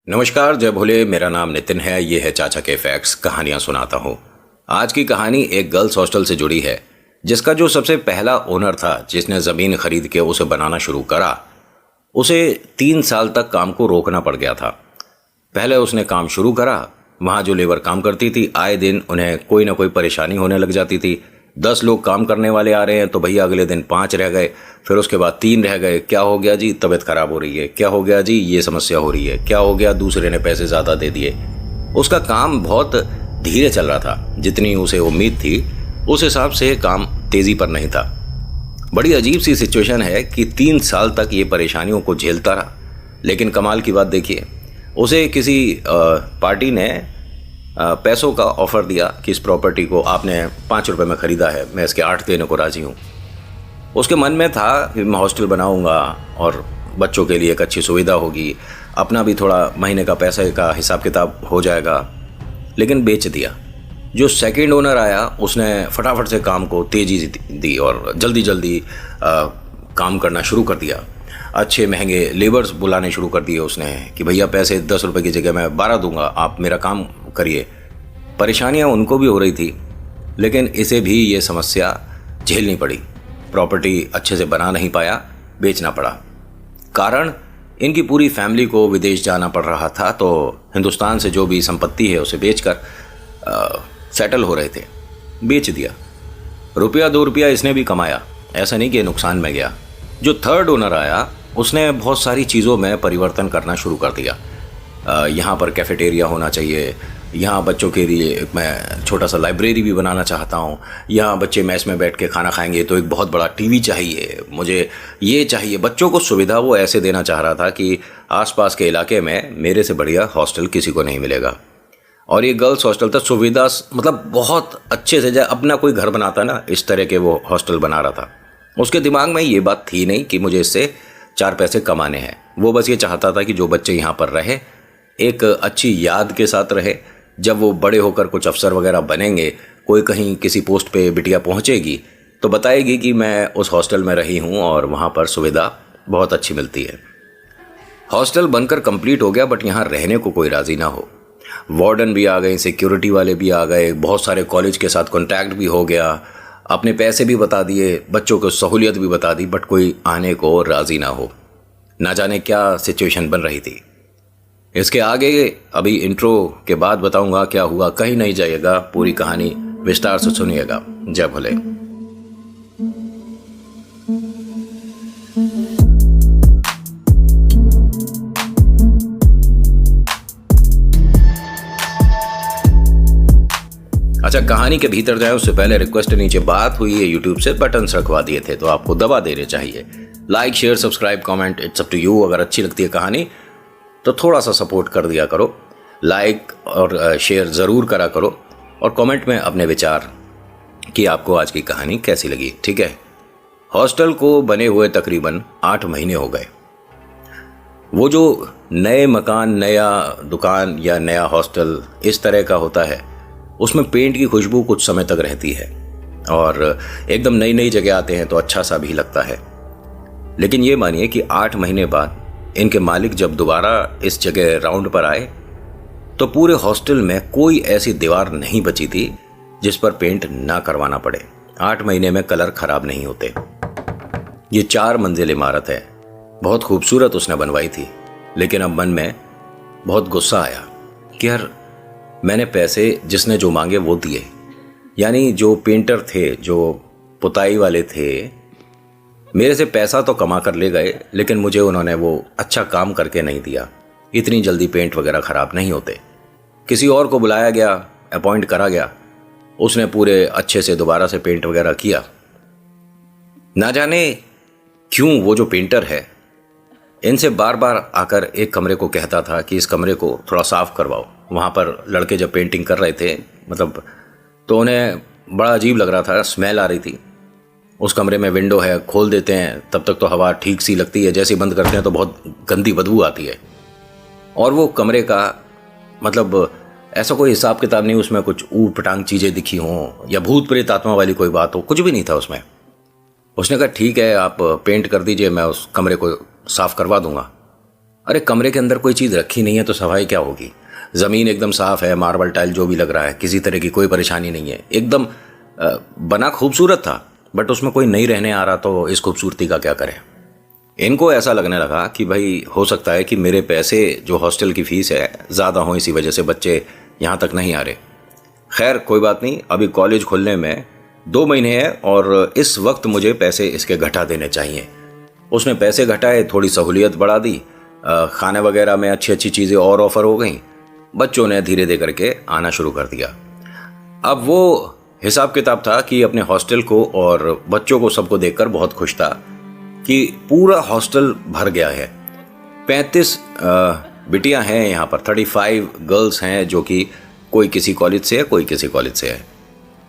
नमस्कार, जय भोले। मेरा नाम नितिन है। ये है चाचा के फैक्ट्स, कहानियां सुनाता हूँ। आज की कहानी एक गर्ल्स हॉस्टल से जुड़ी है, जिसका जो सबसे पहला ओनर था, जिसने ज़मीन खरीद के उसे बनाना शुरू करा, उसे 3 साल तक काम को रोकना पड़ गया था। पहले उसने काम शुरू करा। वहाँ जो लेबर काम करती थी, आए दिन उन्हें कोई ना कोई परेशानी होने लग जाती थी। 10 लोग काम करने वाले आ रहे हैं तो भैया अगले दिन 5 रह गए, फिर उसके बाद 3 रह गए। क्या हो गया जी? तबीयत खराब हो रही है। क्या हो गया जी? ये समस्या हो रही है। क्या हो गया? दूसरे ने पैसे ज़्यादा दे दिए। उसका काम बहुत धीरे चल रहा था। जितनी उसे उम्मीद थी उस हिसाब से काम तेज़ी पर नहीं था। बड़ी अजीब सी सिचुएशन है कि 3 साल तक ये परेशानियों को झेलता रहा। लेकिन कमाल की बात देखिए, उसे किसी पार्टी ने पैसों का ऑफ़र दिया कि इस प्रॉपर्टी को आपने 5 रुपये में ख़रीदा है, मैं इसके 8 देने को राज़ी हूँ। उसके मन में था कि मैं हॉस्टल बनाऊँगा और बच्चों के लिए एक अच्छी सुविधा होगी, अपना भी थोड़ा महीने का पैसे का हिसाब किताब हो जाएगा। लेकिन बेच दिया। जो सेकंड ओनर आया, उसने फटाफट से काम को तेज़ी दी और जल्दी जल्दी काम करना शुरू कर दिया। अच्छे महंगे लेबर्स बुलाने शुरू कर दिए उसने कि भैया पैसे 10 रुपये की जगह मैं 12 दूंगा, आप मेरा काम करिए। परेशानियां उनको भी हो रही थी, लेकिन इसे भी ये समस्या झेलनी पड़ी। प्रॉपर्टी अच्छे से बना नहीं पाया, बेचना पड़ा। कारण, इनकी पूरी फैमिली को विदेश जाना पड़ रहा था, तो हिंदुस्तान से जो भी संपत्ति है उसे बेचकर सेटल हो रहे थे। बेच दिया। रुपया 2 रुपया इसने भी कमाया, ऐसा नहीं कि नुकसान में गया। जो थर्ड ओनर आया, उसने बहुत सारी चीज़ों में परिवर्तन करना शुरू कर दिया। यहाँ पर कैफेटेरिया होना चाहिए, यहाँ बच्चों के लिए मैं छोटा सा लाइब्रेरी भी बनाना चाहता हूँ, यहाँ बच्चे मैस में बैठ के खाना खाएंगे तो एक बहुत बड़ा टीवी चाहिए, मुझे ये चाहिए। बच्चों को सुविधा वो ऐसे देना चाह रहा था कि आसपास के इलाके में मेरे से बढ़िया हॉस्टल किसी को नहीं मिलेगा। और ये गर्ल्स हॉस्टल था, सुविधा मतलब बहुत अच्छे से, जैसे अपना कोई घर बनाता ना, इस तरह के वो हॉस्टल बना रहा था। उसके दिमाग में ये बात थी नहीं कि मुझे इससे 4 पैसे कमाने हैं। वो बस ये चाहता था कि जो बच्चे यहाँ पर रहे, एक अच्छी याद के साथ रहे। जब वो बड़े होकर कुछ अफसर वगैरह बनेंगे, कोई कहीं किसी पोस्ट पे बिटिया पहुँचेगी तो बताएगी कि मैं उस हॉस्टल में रही हूँ और वहाँ पर सुविधा बहुत अच्छी मिलती है। हॉस्टल बनकर कंप्लीट हो गया, बट यहाँ रहने को कोई राज़ी ना हो। वार्डन भी आ गए, सिक्योरिटी वाले भी आ गए, बहुत सारे कॉलेज के साथ कॉन्टैक्ट भी हो गया, अपने पैसे भी बता दिए, बच्चों को सहूलियत भी बता दी, बट कोई आने को राज़ी ना हो। ना जाने क्या सिचुएशन बन रही थी। इसके आगे अभी इंट्रो के बाद बताऊंगा क्या हुआ। कहीं नहीं जाइएगा, पूरी कहानी विस्तार से सुनिएगा। जय भोले। अच्छा, कहानी के भीतर जाए उससे पहले रिक्वेस्ट है, नीचे बात हुई है यूट्यूब से, बटन्स रखवा दिए थे तो आपको दबा देने चाहिए। Like, share, subscribe, comment, it's up to you. अगर अच्छी लगती है कहानी तो थोड़ा सा सपोर्ट कर दिया करो। लाइक और शेयर ज़रूर करा करो और कमेंट में अपने विचार कि आपको आज की कहानी कैसी लगी। ठीक है। हॉस्टल को बने हुए तकरीबन 8 महीने हो गए। वो जो नए मकान, नया दुकान या नया हॉस्टल इस तरह का होता है, उसमें पेंट की खुशबू कुछ समय तक रहती है और एकदम नई नई जगह आते हैं तो अच्छा सा भी लगता है। लेकिन ये मानिए कि 8 महीने बाद इनके मालिक जब दोबारा इस जगह राउंड पर आए तो पूरे हॉस्टल में कोई ऐसी दीवार नहीं बची थी जिस पर पेंट ना करवाना पड़े। 8 महीने में कलर खराब नहीं होते। ये 4 मंजिल इमारत है, बहुत खूबसूरत उसने बनवाई थी। लेकिन अब मन में बहुत गुस्सा आया कि यार, मैंने पैसे जिसने जो मांगे वो दिए। यानी जो पेंटर थे, जो पुताई वाले थे, मेरे से पैसा तो कमा कर ले गए, लेकिन मुझे उन्होंने वो अच्छा काम करके नहीं दिया। इतनी जल्दी पेंट वगैरह ख़राब नहीं होते। किसी और को बुलाया गया, अपॉइंट करा गया, उसने पूरे अच्छे से दोबारा से पेंट वगैरह किया। ना जाने क्यों वो जो पेंटर है इनसे बार बार आकर एक कमरे को कहता था कि इस कमरे को थोड़ा साफ़ करवाओ। वहाँ पर लड़के जब पेंटिंग कर रहे थे, मतलब, तो उन्हें बड़ा अजीब लग रहा था, स्मेल आ रही थी। उस कमरे में विंडो है, खोल देते हैं तब तक तो हवा ठीक सी लगती है, जैसे ही बंद करते हैं तो बहुत गंदी बदबू आती है। और वो कमरे का मतलब ऐसा कोई हिसाब किताब नहीं, उसमें कुछ ऊट पटांग चीज़ें दिखी हों या भूत प्रेत आत्मा वाली कोई बात हो, कुछ भी नहीं था उसमें। उसने कहा ठीक है, आप पेंट कर दीजिए, मैं उस कमरे को साफ़ करवा दूंगा। अरे कमरे के अंदर कोई चीज़ रखी नहीं है तो सफाई क्या होगी? ज़मीन एकदम साफ है, मार्बल टाइल जो भी लग रहा है, किसी तरह की कोई परेशानी नहीं है, एकदम बना खूबसूरत था, बट उसमें कोई नहीं रहने आ रहा तो इस खूबसूरती का क्या करें? इनको ऐसा लगने लगा कि भाई हो सकता है कि मेरे पैसे जो हॉस्टल की फ़ीस है ज़्यादा हों, इसी वजह से बच्चे यहाँ तक नहीं आ रहे। खैर कोई बात नहीं, अभी कॉलेज खुलने में 2 महीने हैं और इस वक्त मुझे पैसे इसके घटा देने चाहिए। उसने पैसे घटाए, थोड़ी सहूलियत बढ़ा दी, खाने वगैरह में अच्छी अच्छी चीज़ें और ऑफ़र हो गई। बच्चों ने धीरे धीरे करके आना शुरू कर दिया। अब वो हिसाब किताब था कि अपने हॉस्टल को और बच्चों को सबको देखकर बहुत खुश था कि पूरा हॉस्टल भर गया है। 35 बिटियां हैं यहाँ पर, 35 गर्ल्स हैं जो कि कोई किसी कॉलेज से है, कोई किसी कॉलेज से है।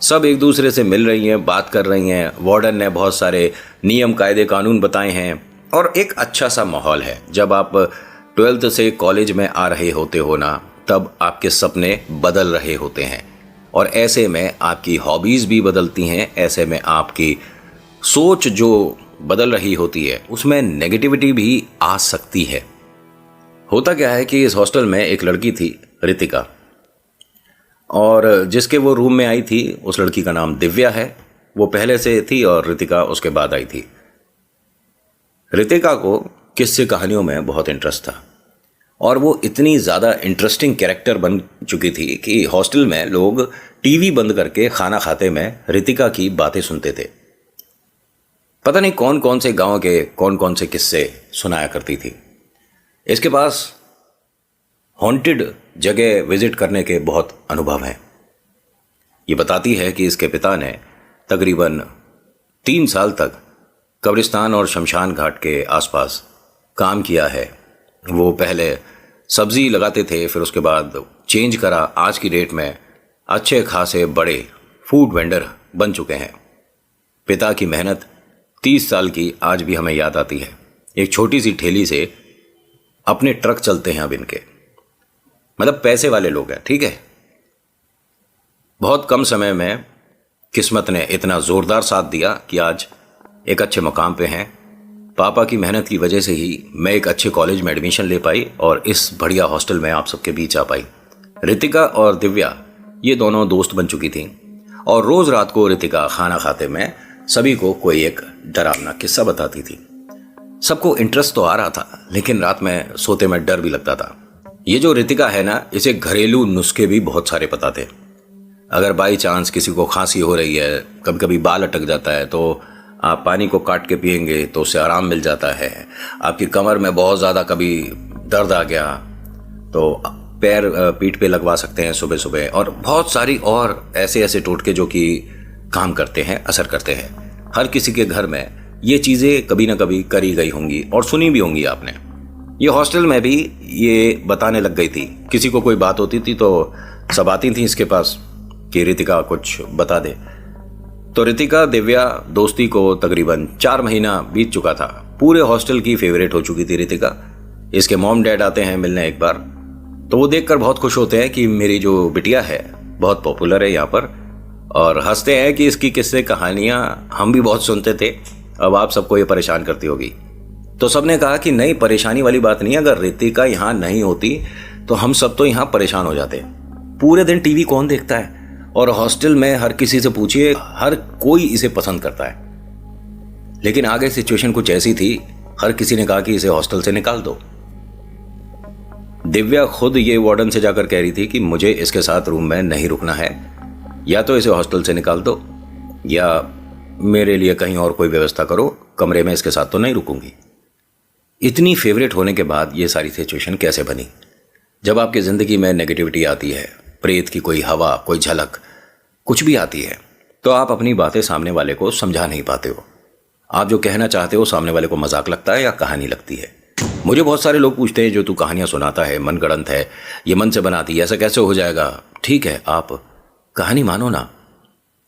सब एक दूसरे से मिल रही हैं, बात कर रही हैं। वार्डन ने बहुत सारे नियम कायदे कानून बताए हैं और एक अच्छा सा माहौल है। जब आप 12th से कॉलेज में आ रहे होते हो ना, तब आपके सपने बदल रहे होते हैं और ऐसे में आपकी हॉबीज़ भी बदलती हैं। ऐसे में आपकी सोच जो बदल रही होती है उसमें नेगेटिविटी भी आ सकती है। होता क्या है कि इस हॉस्टल में एक लड़की थी, रितिका, और जिसके वो रूम में आई थी उस लड़की का नाम दिव्या है। वो पहले से थी और रितिका उसके बाद आई थी। रितिका को किस्से कहानियों में बहुत इंटरेस्ट था और वो इतनी ज़्यादा इंटरेस्टिंग कैरेक्टर बन चुकी थी कि हॉस्टल में लोग टीवी बंद करके खाना खाते में रितिका की बातें सुनते थे। पता नहीं कौन कौन से गांव के कौन कौन से किस्से सुनाया करती थी। इसके पास हॉन्टेड जगह विजिट करने के बहुत अनुभव हैं। ये बताती है कि इसके पिता ने तकरीबन 3 साल तक कब्रिस्तान और शमशान घाट के आसपास काम किया है। वो पहले सब्जी लगाते थे, फिर उसके बाद चेंज करा। आज की डेट में अच्छे खासे बड़े फूड वेंडर बन चुके हैं। पिता की मेहनत 30 साल की आज भी हमें याद आती है। एक छोटी सी ठेली से अपने ट्रक चलते हैं अब इनके, मतलब पैसे वाले लोग हैं, ठीक है। बहुत कम समय में किस्मत ने इतना ज़ोरदार साथ दिया कि आज एक अच्छे मुकाम पे हैं। पापा की मेहनत की वजह से ही मैं एक अच्छे कॉलेज में एडमिशन ले पाई और इस बढ़िया हॉस्टल में आप सबके बीच आ पाई। रितिका और दिव्या ये दोनों दोस्त बन चुकी थीं और रोज़ रात को रितिका खाना खाते में सभी को कोई एक डरावना किस्सा बताती थी। सबको इंटरेस्ट तो आ रहा था, लेकिन रात में सोते में डर भी लगता था। ये जो रितिका है ना, इसे घरेलू नुस्खे भी बहुत सारे पता थे। अगर बाई चांस किसी को खांसी हो रही है, कभी कभी बाल अटक जाता है, तो आप पानी को काट के पिएंगे तो उससे आराम मिल जाता है। आपकी कमर में बहुत ज़्यादा कभी दर्द आ गया तो पैर पीठ पे लगवा सकते हैं सुबह सुबह। और बहुत सारी और ऐसे ऐसे टोटके जो कि काम करते हैं, असर करते हैं। हर किसी के घर में ये चीज़ें कभी ना कभी करी गई होंगी और सुनी भी होंगी आपने। ये हॉस्टल में भी ये बताने लग गई थी। किसी को कोई बात होती थी तो सब आती थी इसके पास कि रितिका कुछ बता दे। तो रितिका दिव्या दोस्ती को तकरीबन 4 महीना बीत चुका था। पूरे हॉस्टल की फेवरेट हो चुकी थी रितिका। इसके मॉम डैड आते हैं मिलने एक बार, तो वो देखकर बहुत खुश होते हैं कि मेरी जो बिटिया है बहुत पॉपुलर है यहाँ पर, और हंसते हैं कि इसकी किस्से कहानियाँ हम भी बहुत सुनते थे, अब आप सबको ये परेशान करती होगी। तो सबने कहा कि नहीं, परेशानी वाली बात नहीं, अगर रितिका यहाँ नहीं होती तो हम सब तो यहाँ परेशान हो जाते। पूरे दिन टीवी कौन देखता है, और हॉस्टल में हर किसी से पूछिए, हर कोई इसे पसंद करता है। लेकिन आगे सिचुएशन कुछ ऐसी थी, हर किसी ने कहा कि इसे हॉस्टल से निकाल दो। दिव्या खुद ये वार्डन से जाकर कह रही थी कि मुझे इसके साथ रूम में नहीं रुकना है, या तो इसे हॉस्टल से निकाल दो या मेरे लिए कहीं और कोई व्यवस्था करो, कमरे में इसके साथ तो नहीं रुकूंगी। इतनी फेवरेट होने के बाद ये सारी सिचुएशन कैसे बनी? जब आपकी ज़िंदगी में नेगेटिविटी आती है, प्रेत की कोई हवा, कोई झलक, कुछ भी आती है, तो आप अपनी बातें सामने वाले को समझा नहीं पाते हो। आप जो कहना चाहते हो सामने वाले को मजाक लगता है या कहानी लगती है। मुझे बहुत सारे लोग पूछते हैं, जो तू कहानियाँ सुनाता है मनगढ़ंत है, ये मन से बनाती है, ऐसा कैसे हो जाएगा? ठीक है, आप कहानी मानो ना,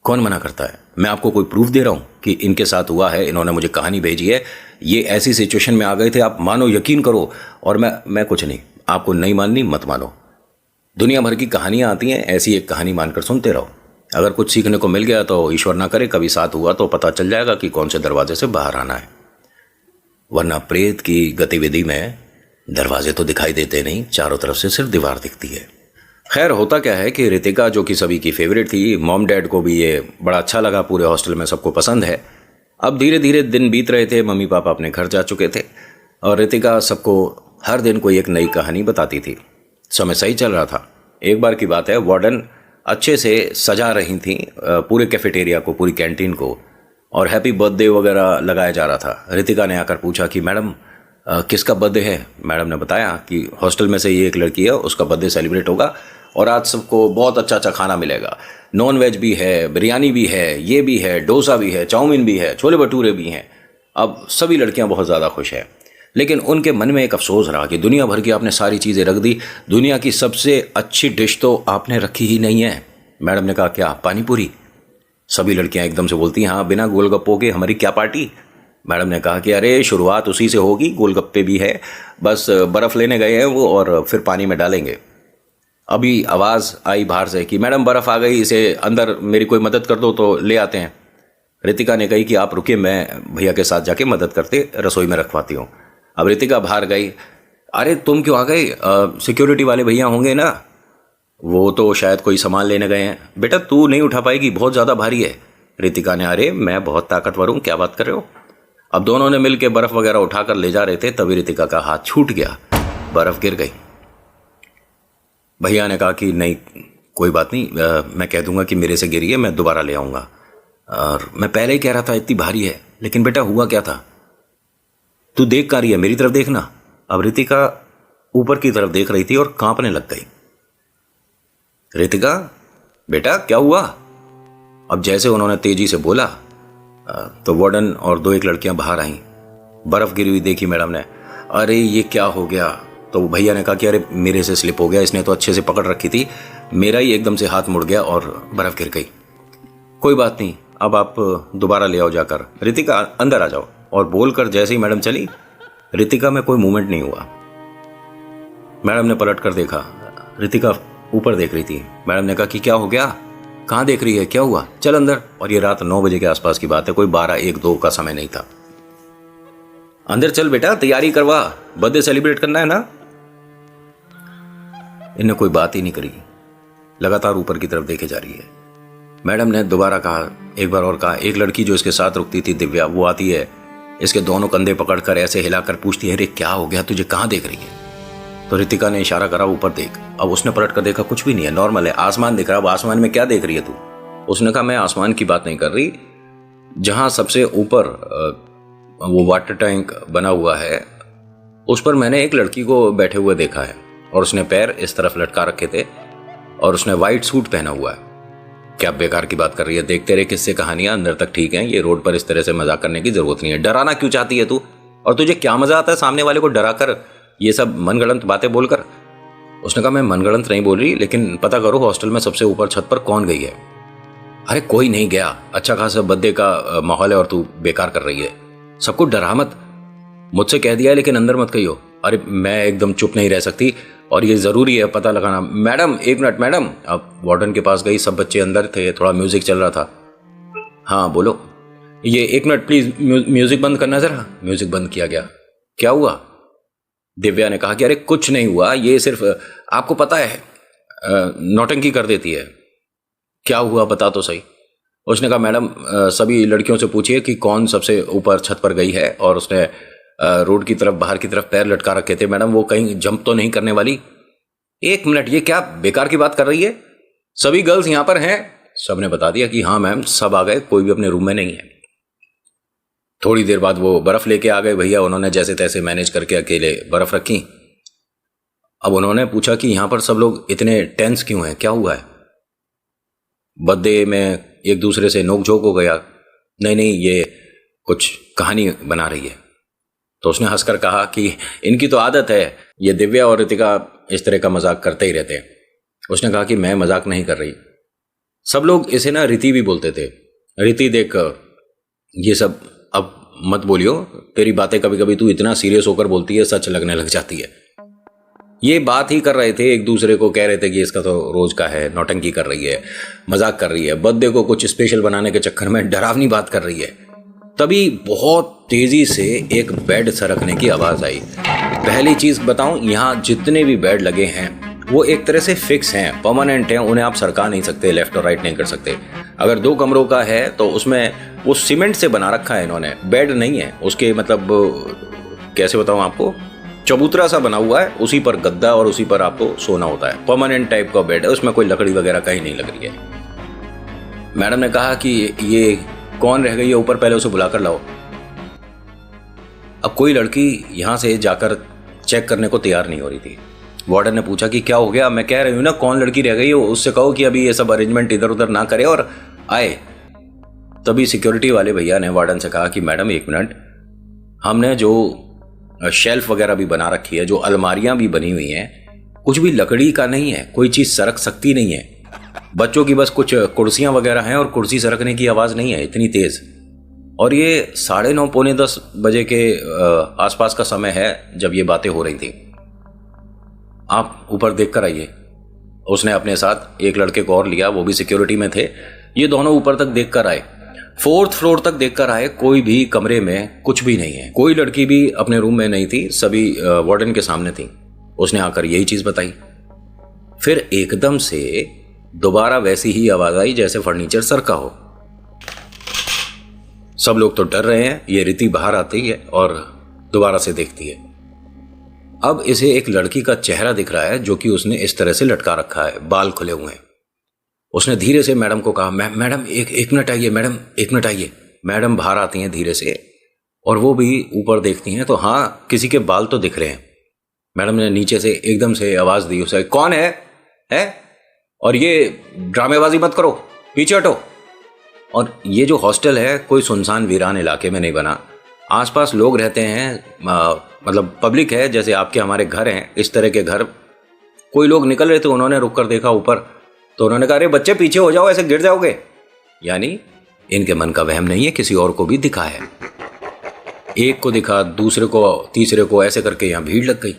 कौन मना करता है? मैं आपको कोई प्रूफ दे रहा हूँ कि इनके साथ हुआ है, इन्होंने मुझे कहानी भेजी है, ये ऐसी सिचुएशन में आ गए थे, आप मानो, यकीन करो। और मैं कुछ नहीं, आपको नहीं माननी मत मानो। दुनिया भर की कहानियाँ आती हैं, ऐसी एक कहानी मानकर सुनते रहो। अगर कुछ सीखने को मिल गया तो ईश्वर ना करे कभी साथ हुआ तो पता चल जाएगा कि कौन से दरवाजे से बाहर आना है। वरना प्रेत की गतिविधि में दरवाजे तो दिखाई देते नहीं, चारों तरफ से सिर्फ दीवार दिखती है। खैर होता क्या है कि रितिका जो कि सभी की फेवरेट थी, मॉम डैड को भी ये बड़ा अच्छा लगा, पूरे हॉस्टल में सबको पसंद है। अब धीरे धीरे दिन बीत रहे थे, मम्मी पापा अपने घर जा चुके थे और रितिका सबको हर दिन कोई एक नई कहानी बताती थी। समय सही चल रहा था। एक बार की बात है, वार्डन अच्छे से सजा रही थी पूरे कैफेटेरिया को, पूरी कैंटीन को, और हैप्पी बर्थडे वगैरह लगाया जा रहा था। रितिका ने आकर पूछा कि मैडम किसका बर्थडे है। मैडम ने बताया कि हॉस्टल में से ये एक लड़की है, उसका बर्थडे सेलिब्रेट होगा और आज सबको बहुत अच्छा अच्छा खाना मिलेगा। नॉन वेज भी है, बिरयानी भी है, ये भी है, डोसा भी है, चाउमीन भी है, छोले भटूरे भी हैं। अब सभी लड़कियां बहुत ज़्यादा खुश हैं, लेकिन उनके मन में एक अफसोस रहा कि दुनिया भर की आपने सारी चीज़ें रख दी, दुनिया की सबसे अच्छी डिश तो आपने रखी ही नहीं है। मैडम ने कहा क्या, पानी पूरी? सभी लड़कियां एकदम से बोलती हैं हाँ, बिना गोलगप्पों के हमारी क्या पार्टी। मैडम ने कहा कि अरे शुरुआत उसी से होगी, गोलगप्पे भी है, बस बर्फ़ लेने गए हैं वो और फिर पानी में डालेंगे। अभी आवाज़ आई बाहर से कि मैडम बर्फ़ आ गई, इसे अंदर मेरी कोई मदद कर दो तो ले आते हैं। रितिका ने कही कि आप रुकिए, मैं भैया के साथ जाके मदद करते रसोई में रखवाती हूँ। अब रितिका बाहर गई। अरे तुम क्यों आ गई? सिक्योरिटी वाले भैया होंगे ना, वो तो शायद कोई सामान लेने गए हैं। बेटा तू नहीं उठा पाएगी, बहुत ज़्यादा भारी है। रितिका ने, अरे मैं बहुत ताकतवर हूँ, क्या बात कर रहे हो। अब दोनों ने मिलकर बर्फ़ वगैरह उठाकर ले जा रहे थे, तभी रितिका का हाथ छूट गया, बर्फ़ गिर गई। भैया ने कहा कि नहीं कोई बात नहीं, मैं कह दूंगा कि मेरे से गिरी है, मैं दोबारा ले आऊँगा। और मैं पहले ही कह रहा था इतनी भारी है, लेकिन बेटा हुआ क्या था? तू देख का रही है, मेरी तरफ देखना। अब रितिका ऊपर की तरफ देख रही थी और कांपने लग गई। रितिका बेटा क्या हुआ? अब जैसे उन्होंने तेजी से बोला तो वार्डन और दो एक लड़कियां बाहर आईं। बर्फ गिरी हुई देखी मैडम ने। अरे ये क्या हो गया? तो भैया ने कहा कि अरे मेरे से स्लिप हो गया, इसने तो अच्छे से पकड़ रखी थी, मेरा ही एकदम से हाथ मुड़ गया और बर्फ गिर गई। कोई बात नहीं, अब आप दोबारा ले आओ जाकर। रितिका अंदर आ जाओ। और बोलकर जैसे ही मैडम चली, रितिका में कोई मूवमेंट नहीं हुआ। मैडम ने पलट कर देखा, रितिका ऊपर देख रही थी। मैडम ने कहा कि क्या हो गया, कहाँ देख रही है, क्या हुआ, चल अंदर। और ये रात 9 बजे के आसपास की बात है, कोई 12, 1, 2 का समय नहीं था। अंदर चल बेटा, तैयारी करवा, बर्थडे सेलिब्रेट करना है ना। इन्हें कोई बात ही नहीं करी, लगातार ऊपर की तरफ देखे जा रही है। मैडम ने दोबारा कहा, एक बार और कहा। एक लड़की जो इसके साथ रुकती थी, दिव्या, वो आती है, इसके दोनों कंधे पकड़कर ऐसे हिलाकर पूछती है, अरे क्या हो गया तुझे, कहाँ देख रही है? तो रितिका ने इशारा करा, ऊपर देख। अब उसने पलट कर देखा, कुछ भी नहीं है, नॉर्मल है, आसमान दिख रहा है। अब आसमान में क्या देख रही है तू? उसने कहा मैं आसमान की बात नहीं कर रही, जहां सबसे ऊपर वो वाटर टैंक बना हुआ है, उस पर मैंने एक लड़की को बैठे हुए देखा है और उसने पैर इस तरफ लटका रखे थे और उसने व्हाइट सूट पहना हुआ है। क्या बेकार की बात कर रही है, देखते रहे किससे कहानियां, अंदर तक ठीक है, ये रोड पर इस तरह से मजाक करने की जरूरत नहीं है। डराना क्यों चाहती है तू? और तुझे क्या मजा आता है सामने वाले को डरा कर, ये सब मनगढ़ंत बातें बोलकर? उसने कहा मैं मनगढ़ंत नहीं बोल रही, लेकिन पता करो हॉस्टल में सबसे ऊपर छत पर कौन गई है। अरे कोई नहीं गया, अच्छा खासा बर्थडे का माहौल है और तू बेकार कर रही है, सबको डरा मत। मुझसे कह दिया है लेकिन अंदर मत कहियो। अरे मैं एकदम चुप नहीं रह सकती और ये ज़रूरी है पता लगाना। मैडम एक मिनट मैडम। अब वार्डन के पास गई, सब बच्चे अंदर थे, थोड़ा म्यूज़िक चल रहा था। हाँ बोलो। ये एक मिनट प्लीज़, म्यूज़िक बंद करना ज़रा। म्यूज़िक बंद किया गया। क्या हुआ? दिव्या ने कहा कि अरे कुछ नहीं हुआ, ये सिर्फ आपको पता है नौटंकी कर देती है। क्या हुआ बता तो सही। उसने कहा मैडम सभी लड़कियों से पूछिए कि कौन सबसे ऊपर छत पर गई है, और उसने रोड की तरफ, बाहर की तरफ पैर लटका रखे थे। मैडम वो कहीं जंप तो नहीं करने वाली? एक मिनट, ये क्या बेकार की बात कर रही है? सभी गर्ल्स यहाँ पर हैं। सब ने बता दिया कि हाँ मैम, सब आ गए, कोई भी अपने रूम में नहीं है। थोड़ी देर बाद वो बर्फ लेके आ गए भैया, उन्होंने जैसे तैसे मैनेज करके अकेले बर्फ रखी। अब उन्होंने पूछा कि यहाँ पर सब लोग इतने टेंस क्यों हैं, क्या हुआ है? बर्थडे में एक दूसरे से नोकझोंक हो गया? नहीं नहीं, ये कुछ कहानी बना रही है। तो उसने हंसकर कहा कि इनकी तो आदत है, ये दिव्या और रितिका इस तरह का मजाक करते ही रहते हैं। उसने कहा कि मैं मजाक नहीं कर रही। सब लोग इसे ना रिति भी बोलते थे। रिति देख, ये सब अब मत बोलियो, तेरी बातें कभी कभी तू इतना सीरियस होकर बोलती है, सच लगने लग जाती है। ये बात ही कर रहे थे, एक दूसरे को कह रहे थे कि इसका तो रोज का है, नौटंकी कर रही है, मजाक कर रही है, बर्थडे को कुछ स्पेशल बनाने के चक्कर में डरावनी बात कर रही है। तभी बहुत तेजी से एक बेड सरकने की आवाज आई। पहली चीज बताऊं, यहाँ जितने भी बेड लगे हैं वो एक तरह से फिक्स हैं, परमानेंट हैं, उन्हें आप सरका नहीं सकते, लेफ्ट और राइट नहीं कर सकते। अगर 2 कमरों का है तो उसमें वो सीमेंट से बना रखा है इन्होंने, बेड नहीं है उसके, मतलब कैसे बताऊं आपको, चबूतरा सा बना हुआ है, उसी पर गद्दा और उसी पर आपको सोना होता है। परमानेंट टाइप का बेड है, उसमें कोई लकड़ी वगैरह कहीं नहीं लग रही है। मैडम ने कहा कि ये कौन रह गई है ऊपर, पहले उसे बुलाकर लाओ। अब कोई लड़की यहाँ से जाकर चेक करने को तैयार नहीं हो रही थी। वार्डन ने पूछा कि क्या हो गया, मैं कह रही हूँ ना कौन लड़की रह गई है, उससे कहो कि अभी ये सब अरेंजमेंट इधर उधर ना करे और आए। तभी सिक्योरिटी वाले भैया ने वार्डन से कहा कि मैडम 1 मिनट, हमने जो शेल्फ वगैरह भी बना रखी है, जो अलमारियां भी बनी हुई हैं, कुछ भी लकड़ी का नहीं है, कोई चीज सरक सकती नहीं है। बच्चों की बस कुछ कुर्सियां वगैरह हैं और कुर्सी सरकने की आवाज नहीं है इतनी तेज। और ये 9:30 पौने 10 बजे के आसपास का समय है जब ये बातें हो रही थी। आप ऊपर देख कर आइए। उसने अपने साथ एक लड़के को और लिया, वो भी सिक्योरिटी में थे। ये दोनों ऊपर तक देख कर आए, 4th फ्लोर तक देख कर आए। कोई भी कमरे में कुछ भी नहीं है, कोई लड़की भी अपने रूम में नहीं थी, सभी वार्डन के सामने थी। उसने आकर यही चीज बताई। फिर एकदम से दोबारा वैसी ही आवाज आई जैसे फर्नीचर सरका हो। सब लोग तो डर रहे हैं। ये रीति बाहर आती है और दोबारा से देखती है। अब इसे एक लड़की का चेहरा दिख रहा है जो कि उसने इस तरह से लटका रखा है, बाल खुले हुए हैं। उसने धीरे से मैडम को कहा, मैडम एक मिनट आइए, मैडम 1 मिनट आइए। मैडम बाहर आती हैं धीरे से और वो भी ऊपर देखती हैं तो हाँ, किसी के बाल तो दिख रहे हैं। मैडम ने नीचे से एकदम से आवाज दी उसे, कौन है? और ये ड्रामेबाजी मत करो, पीछे हटो। और ये जो हॉस्टल है कोई सुनसान वीरान इलाके में नहीं बना, आसपास लोग रहते हैं, मतलब पब्लिक है, जैसे आपके हमारे घर हैं, इस तरह के घर। कोई लोग निकल रहे थे, उन्होंने रुक कर देखा ऊपर, तो उन्होंने कहा, अरे बच्चे पीछे हो जाओ, ऐसे गिर जाओगे। यानी इनके मन का वहम नहीं है, किसी और को भी दिखा है। एक को दिखा, दूसरे को, तीसरे को, ऐसे करके यहाँ भीड़ लग गई।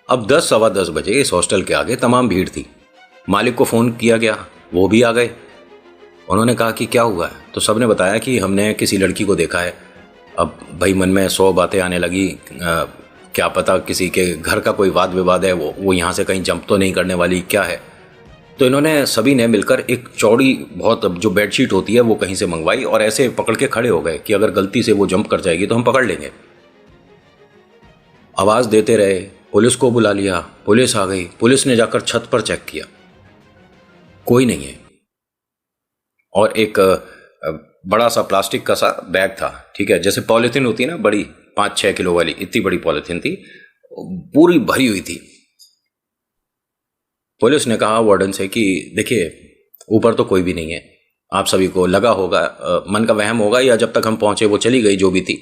अब 10 सवा 10 बजे इस हॉस्टल के आगे तमाम भीड़ थी। मालिक को फोन किया गया, वो भी आ गए। उन्होंने कहा कि क्या हुआ है, तो सबने बताया कि हमने किसी लड़की को देखा है। अब भाई मन में 100 बातें आने लगी, क्या पता किसी के घर का कोई वाद विवाद है, वो यहाँ से कहीं जंप तो नहीं करने वाली, क्या है। तो इन्होंने सभी ने मिलकर एक चौड़ी बहुत जो बेडशीट होती है वो कहीं से मंगवाई और ऐसे पकड़ के खड़े हो गए कि अगर गलती से वो जंप कर जाएगी तो हम पकड़ लेंगे। आवाज देते रहे, पुलिस को बुला लिया, पुलिस आ गई। पुलिस ने जाकर छत पर चेक किया, कोई नहीं है। और एक बड़ा सा प्लास्टिक का सा बैग था, ठीक है, जैसे पॉलिथीन होती है ना, बड़ी 5-6 किलो वाली, इतनी बड़ी पॉलिथीन थी, पूरी भरी हुई थी। पुलिस ने कहा वार्डन से कि देखिए ऊपर तो कोई भी नहीं है, आप सभी को लगा होगा, मन का वहम होगा, या जब तक हम पहुंचे वो चली गई जो भी थी।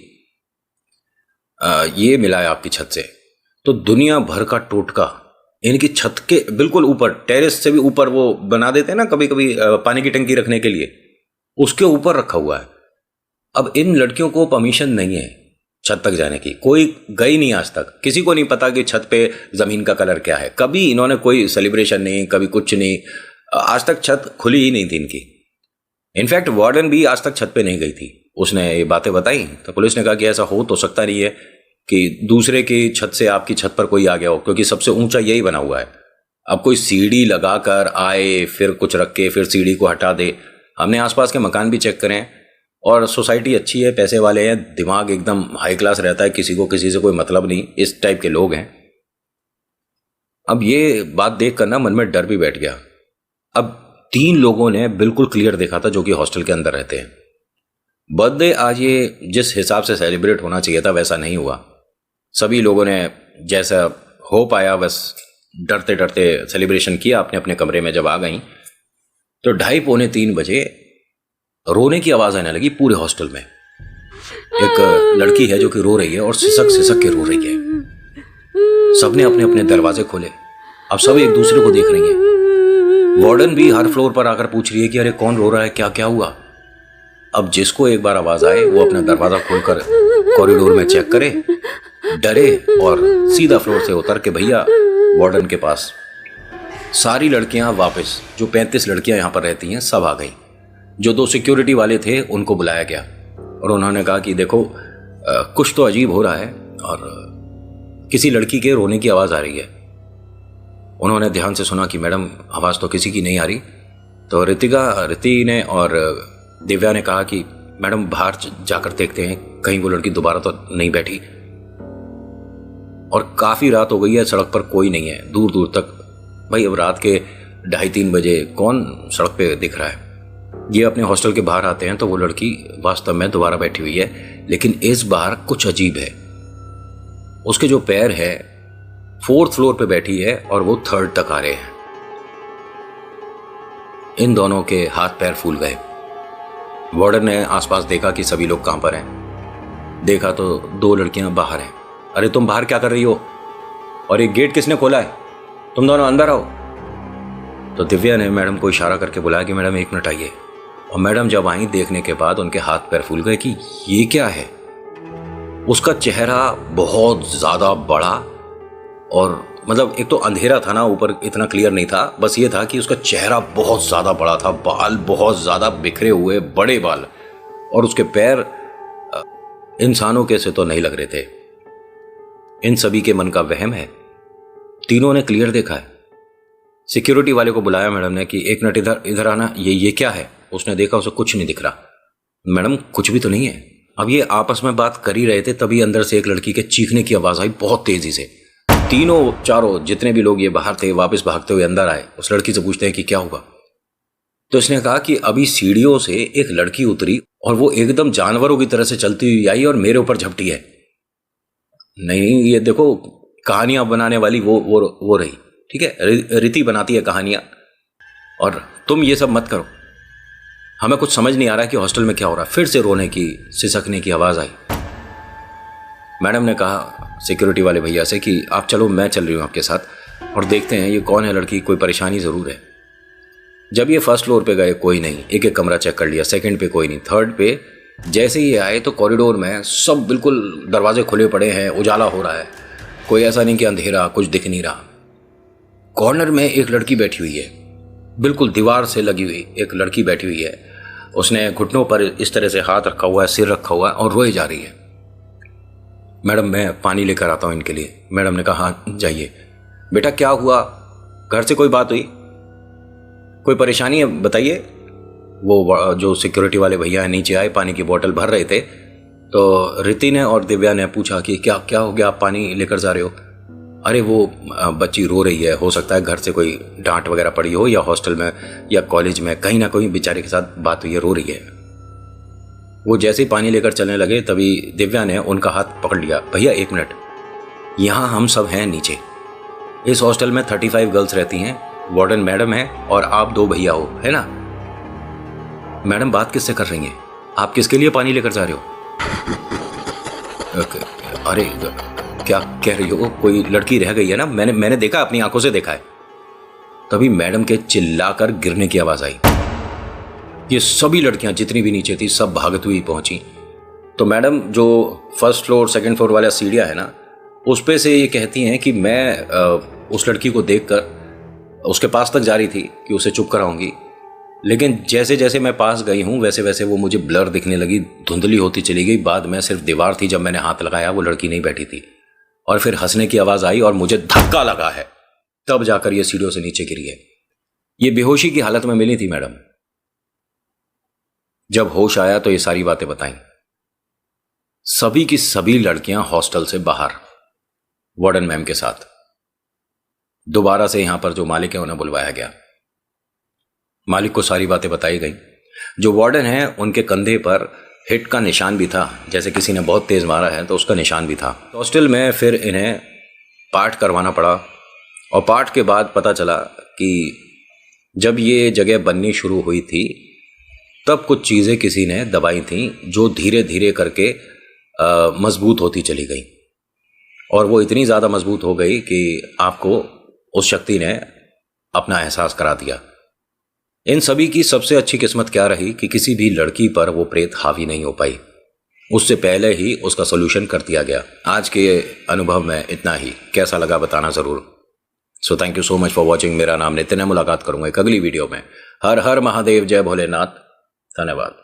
ये मिला है आपकी छत से। तो दुनिया भर का टोटका इनकी छत के बिल्कुल ऊपर, टेरेस से भी ऊपर, वो बना देते हैं ना कभी कभी पानी की टंकी रखने के लिए, उसके ऊपर रखा हुआ है। अब इन लड़कियों को परमिशन नहीं है छत तक जाने की, कोई गई नहीं आज तक, किसी को नहीं पता कि छत पे जमीन का कलर क्या है। कभी इन्होंने कोई सेलिब्रेशन नहीं, कभी कुछ नहीं, आज तक छत खुली ही नहीं थी इनकी। इनफैक्ट वार्डन भी आज तक छत पे नहीं गई थी। उसने ये बातें बताई तो पुलिस ने कहा कि ऐसा हो तो सकता नहीं है कि दूसरे की छत से आपकी छत पर कोई आ गया हो, क्योंकि सबसे ऊंचा यही बना हुआ है। अब कोई सीढ़ी लगाकर आए, फिर कुछ रख के फिर सीढ़ी को हटा दे। हमने आसपास के मकान भी चेक करें और सोसाइटी अच्छी है, पैसे वाले हैं, दिमाग एकदम हाई क्लास रहता है, किसी को किसी से कोई मतलब नहीं, इस टाइप के लोग हैं। अब ये बात देख कर ना मन में डर भी बैठ गया। अब 3 लोगों ने बिल्कुल क्लियर देखा था जो कि हॉस्टल के अंदर रहते हैं। बर्थडे आज ये जिस हिसाब से सेलिब्रेट होना चाहिए था वैसा नहीं हुआ। सभी लोगों ने जैसा हो पाया बस डरते डरते सेलिब्रेशन किया अपने अपने कमरे में। जब आ गई तो 2:30 पौने 3 बजे रोने की आवाज आने लगी पूरे हॉस्टल में। एक लड़की है जो कि रो रही है और सिसक सिसक के रो रही है। सबने अपने अपने दरवाजे खोले, अब सब एक दूसरे को देख रही हैं। वार्डन भी हर फ्लोर पर आकर पूछ रही है कि अरे कौन रो रहा है, क्या क्या हुआ। अब जिसको एक बार आवाज आए वो अपना दरवाजा खोलकर कॉरिडोर में चेक करे, डरे और सीधा फ्लोर से उतर के भैया वार्डन के पास। सारी लड़कियां वापस, जो 35 लड़कियां यहां पर रहती हैं, सब आ गई। जो 2 सिक्योरिटी वाले थे उनको बुलाया गया और उन्होंने कहा कि देखो कुछ तो अजीब हो रहा है और किसी लड़की के रोने की आवाज़ आ रही है। उन्होंने ध्यान से सुना कि मैडम आवाज़ तो किसी की नहीं आ रही। तो रिति ने और दिव्या ने कहा कि मैडम बाहर जाकर देखते हैं, कहीं वो लड़की दोबारा तो नहीं बैठी। और काफ़ी रात हो गई है, सड़क पर कोई नहीं है दूर दूर तक। भाई अब रात के 2:30-3 बजे कौन सड़क पे दिख रहा है। ये अपने हॉस्टल के बाहर आते हैं तो वो लड़की वास्तव में दोबारा बैठी हुई है, लेकिन इस बार कुछ अजीब है। उसके जो पैर है 4th फ्लोर पे बैठी है और वो 3rd तक आ रहे हैं। इन दोनों के हाथ पैर फूल गए। वार्डन ने आसपास देखा कि सभी लोग कहां पर हैं। देखा तो 2 लड़कियां बाहर हैं। अरे तुम बाहर क्या कर रही हो, और ये गेट किसने खोला है, तुम दोनों अंदर आओ। तो दिव्या ने मैडम को इशारा करके बुलाया कि मैडम 1 मिनट आइए। और मैडम जब आई, देखने के बाद उनके हाथ पैर फूल गए कि ये क्या है। उसका चेहरा बहुत ज़्यादा बड़ा, और मतलब एक तो अंधेरा था ना, ऊपर इतना क्लियर नहीं था, बस ये था कि उसका चेहरा बहुत ज़्यादा बड़ा था, बाल बहुत ज़्यादा बिखरे हुए बड़े बाल, और उसके पैर इंसानों के से तो नहीं लग रहे थे। इन सभी के मन का वहम है, तीनों ने क्लियर देखा है। सिक्योरिटी वाले को बुलाया मैडम ने कि 1 मिनट इधर आना, ये क्या है। उसने देखा, उसे कुछ नहीं दिख रहा। मैडम कुछ भी तो नहीं है। अब ये आपस में बात कर ही रहे थे, तभी अंदर से एक लड़की के चीखने की आवाज़ आई बहुत तेज़ी से। तीनों चारों जितने भी लोग ये बाहर थे वापस भागते हुए अंदर आए। उस लड़की से पूछते हैं कि क्या हुआ। तो इसने कहा कि अभी सीढ़ियों से एक लड़की उतरी और वो एकदम जानवरों की तरह से चलती हुई आई और मेरे ऊपर झपटी है। नहीं, ये देखो कहानियां बनाने वाली वो रही, ठीक है, रिति बनाती है कहानियां, और तुम ये सब मत करो। हमें कुछ समझ नहीं आ रहा है कि हॉस्टल में क्या हो रहा है। फिर से रोने की, सिसकने की आवाज़ आई। मैडम ने कहा सिक्योरिटी वाले भैया से कि आप चलो, मैं चल रही हूँ आपके साथ, और देखते हैं ये कौन है लड़की, कोई परेशानी ज़रूर है। जब ये 1st फ्लोर पे गए, कोई नहीं। एक एक कमरा चेक कर लिया, 2nd पे कोई नहीं, 3rd पे जैसे ही आए तो कॉरिडोर में सब बिल्कुल दरवाजे खुले पड़े हैं, उजाला हो रहा है, कोई ऐसा नहीं कि अंधेरा, कुछ दिख नहीं रहा। कॉर्नर में एक लड़की बैठी हुई है, बिल्कुल दीवार से लगी हुई एक लड़की बैठी हुई है। उसने घुटनों पर इस तरह से हाथ रखा हुआ है, सिर रखा हुआ है, और रोए जा रही है। मैडम मैं पानी लेकर आता हूँ इनके लिए। मैडम ने कहा हाँ जाइए। बेटा क्या हुआ, घर से कोई बात हुई, कोई परेशानी है बताइए। वो जो सिक्योरिटी वाले भैया हैं नीचे आए, पानी की बोतल भर रहे थे। तो रिति ने और दिव्या ने पूछा कि क्या हो गया, आप पानी लेकर जा रहे हो। अरे वो बच्ची रो रही है, हो सकता है घर से कोई डांट वगैरह पड़ी हो, या हॉस्टल में या कॉलेज में कहीं ना कहीं बेचारे के साथ बात हुई है, रो रही है। वो जैसे ही पानी लेकर चलने लगे तभी दिव्या ने उनका हाथ पकड़ लिया। भैया 1 मिनट, यहाँ हम सब हैं नीचे। इस हॉस्टल में 35 गर्ल्स रहती हैं, वार्डन मैडम है और आप 2 भैया हो, है ना। मैडम बात किससे कर रही हैं, आप किसके लिए पानी लेकर जा रहे हो। अरे क्या कह रही हो, कोई लड़की रह गई है ना, मैंने देखा, अपनी आंखों से देखा है। तभी मैडम के चिल्लाकर गिरने की आवाज आई। ये सभी लड़कियां जितनी भी नीचे थी सब भागती हुई पहुंची। तो मैडम जो 1st फ्लोर 2nd फ्लोर वाला सीढ़ियां है ना, उस पे से ये कहती हैं कि मैं उस लड़की को देखकर उसके पास तक जा रही थी कि उसे चुप कराऊंगी, लेकिन जैसे जैसे मैं पास गई हूं वैसे वैसे वो मुझे ब्लर दिखने लगी, धुंधली होती चली गई। बाद में सिर्फ दीवार थी, जब मैंने हाथ लगाया वो लड़की नहीं बैठी थी। और फिर हंसने की आवाज आई और मुझे धक्का लगा है, तब जाकर ये सीढ़ियों से नीचे गिरी है। ये बेहोशी की हालत में मिली थी मैडम। जब होश आया तो ये सारी बातें बताई। सभी की सभी लड़कियां हॉस्टल से बाहर वार्डन मैम के साथ। दोबारा से यहां पर जो मालिक है उन्हें बुलवाया गया। मालिक को सारी बातें बताई गई। जो वार्डन है उनके कंधे पर हिट का निशान भी था, जैसे किसी ने बहुत तेज मारा है तो उसका निशान भी था। हॉस्टल में फिर इन्हें पाठ करवाना पड़ा, और पाठ के बाद पता चला कि जब ये जगह बननी शुरू हुई थी तब कुछ चीज़ें किसी ने दबाई थी जो धीरे धीरे करके मजबूत होती चली गई, और वो इतनी ज़्यादा मजबूत हो गई कि आपको उस शक्ति ने अपना एहसास करा दिया। इन सभी की सबसे अच्छी किस्मत क्या रही कि किसी भी लड़की पर वो प्रेत हावी नहीं हो पाई, उससे पहले ही उसका सोल्यूशन कर दिया गया। आज के अनुभव में इतना ही। कैसा लगा बताना ज़रूर। So thank you so much for watching. मेरा नाम नितिन है। मुलाकात करूंगा एक अगली वीडियो में। हर हर महादेव, जय भोलेनाथ। धन्यवाद।